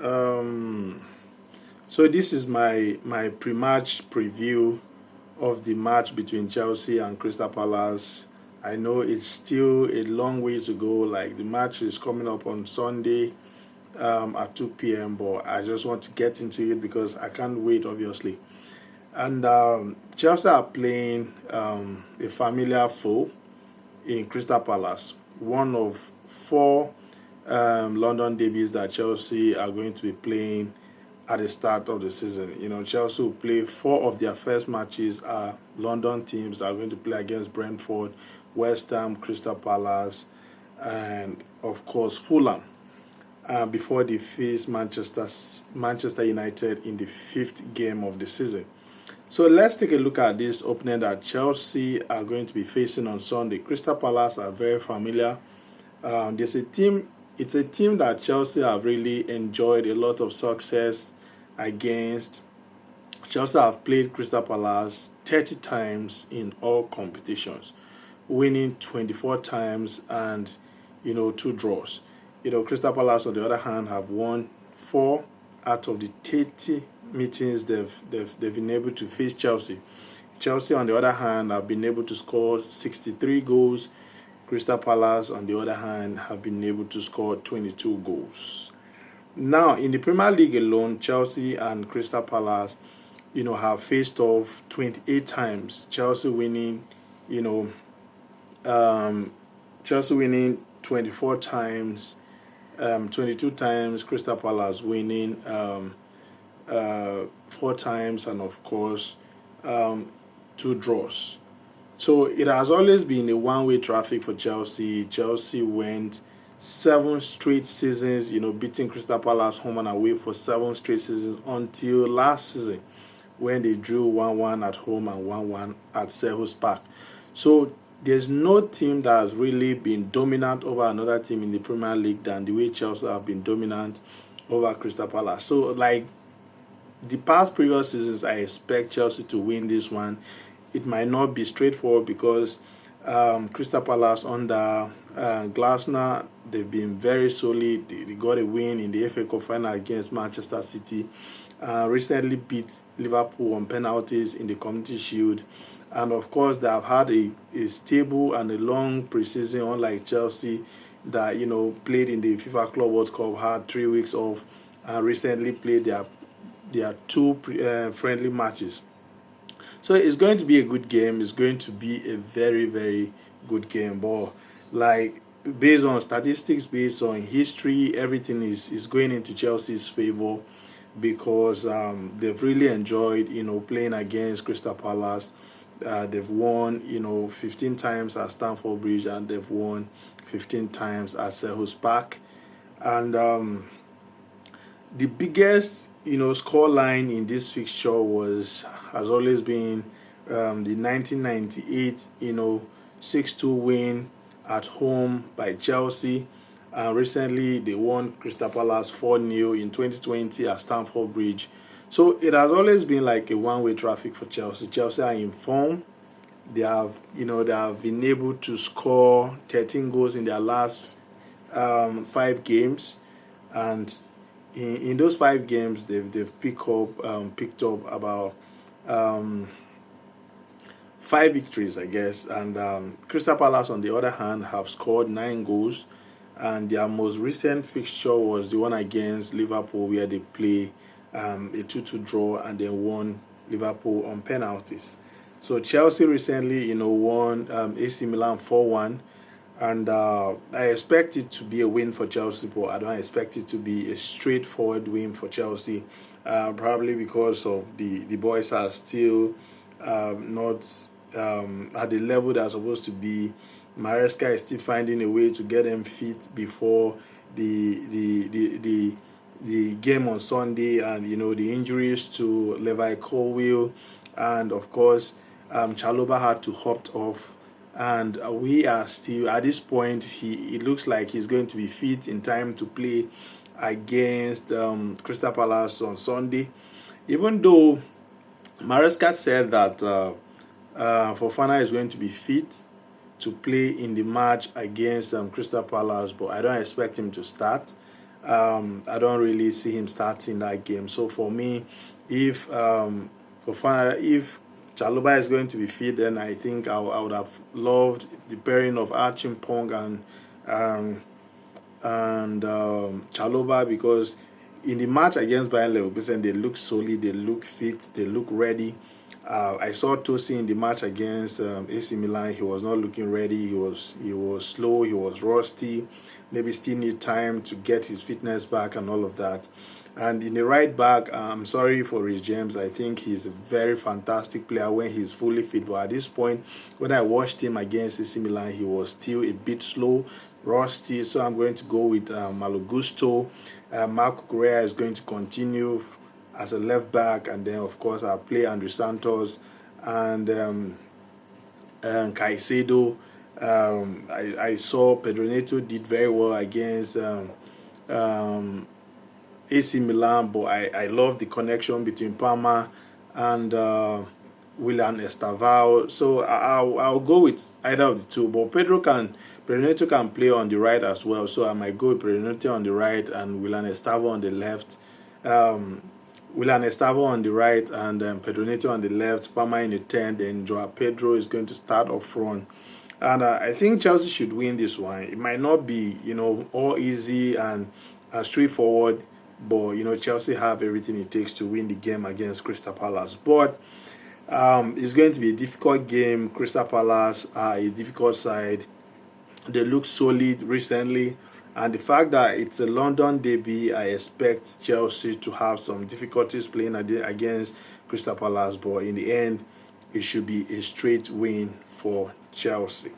Um, so this is my pre-match preview of the match between Chelsea and Crystal Palace. I know it's still a long way to go. Like the match is coming up on Sunday at 2 p.m. But I just want to get into it because I can't wait, obviously. And Chelsea are playing a familiar foe in Crystal Palace, one of four London debuts that Chelsea are going to be playing at the start of the season. You know, Chelsea will play four of their first matches are London teams are going to play against Brentford, West Ham, Crystal Palace, and of course Fulham. Before they face Manchester United in the fifth game of the season. So let's take a look at this opening that Chelsea are going to be facing on Sunday. Crystal Palace are very familiar. There's a team. It's a team that Chelsea have really enjoyed a lot of success against. Chelsea have played Crystal Palace 30 times in all competitions, winning 24 times and two draws. Crystal Palace on the other hand have won four out of the 30 meetings they've been able to face Chelsea. Chelsea on the other hand have been able to score 63 goals. Crystal Palace on the other hand have been able to score 22 goals. Now in the Premier League alone, Chelsea and Crystal Palace have faced off 28 times. You know, Chelsea winning 24 times, 22 times. Crystal Palace winning 4 times, and of course, two draws. So it has always been a one-way traffic for Chelsea. Chelsea went 7 straight seasons, beating Crystal Palace home and away for 7 straight seasons until last season when they drew 1-1 at home and 1-1 at Selhurst Park. So there's no team that has really been dominant over another team in the Premier League than the way Chelsea have been dominant over Crystal Palace. So like the past previous seasons, I expect Chelsea to win this one. It might not be straightforward because Crystal Palace under Glasner, they've been very solid. They got a win in the FA Cup final against Manchester City. Recently beat Liverpool on penalties in the Community Shield. And of course, they have had a stable and a long preseason, unlike Chelsea, that played in the FIFA Club World Cup, had 3 weeks off, and recently played their two friendly matches. So it's going to be a good game. It's going to be a very, very good game. But like based on statistics, based on history, everything is going into Chelsea's favor because they've really enjoyed, playing against Crystal Palace. They've won, 15 times at Stamford Bridge and they've won 15 times at Selhurst Park. And the biggest, score line in this fixture has always been the 1998, 6-2 win at home by Chelsea. Recently, they won Crystal Palace 4-0 in 2020 at Stamford Bridge. So it has always been like a one-way traffic for Chelsea. Chelsea are in form. They have been able to score 13 goals in their last 5 games, and in those 5 games they've picked up about 5 victories, I guess. And Crystal Palace, on the other hand, have scored 9 goals, and their most recent fixture was the one against Liverpool, where they play a 2-2 draw and then won Liverpool on penalties. So Chelsea recently, won AC Milan 4-1, and I expect it to be a win for Chelsea, but I don't expect it to be a straightforward win for Chelsea. Probably because of the boys are still not at the level they're supposed to be. Maresca is still finding a way to get them fit before the game on Sunday, and the injuries to Levi Colwill, and of course Chalobah had to opt off, and we are still at this point. It looks like he's going to be fit in time to play against Crystal Palace on Sunday, even though Maresca said that Fofana is going to be fit to play in the match against Crystal Palace, but I don't expect him to start. I don't really see him starting that game. So for me, if if Chalobah is going to be fit, then I think I would have loved the pairing of Achimpong um, and Chalobah, because in the match against Bayern Leverkusen, they look solid, they look fit, they look ready. I saw Tosin in the match against AC Milan. He was not looking ready. He was slow. He was rusty. Maybe still need time to get his fitness back and all of that. And in the right back, I'm sorry for Rich James. I think he's a very fantastic player when he's fully fit. But at this point, when I watched him against AC Milan, he was still a bit slow, rusty. So I'm going to go with Malo Gusto. Marco Correa is going to continue as a left back, and then of course I'll play Andrew Santos and Caicedo. I saw Pedro Neto did very well against um, AC Milan, but I love the connection between Parma and Willian Estaval. So I'll go with either of the two. But Pedro Neto can play on the right as well. So I might go with Pedro Neto on the right and Willian Estaval on the left. Willian Estaval on the right and Pedro Neto on the left. Parma in the 10. Then Joao Pedro is going to start up front. And I think Chelsea should win this one. It might not be, all easy and straightforward, but Chelsea have everything it takes to win the game against Crystal Palace. But it's going to be a difficult game. Crystal Palace are a difficult side. They look solid recently, and the fact that it's a London derby, I expect Chelsea to have some difficulties playing against Crystal Palace. But in the end, it should be a straight win for Chelsea.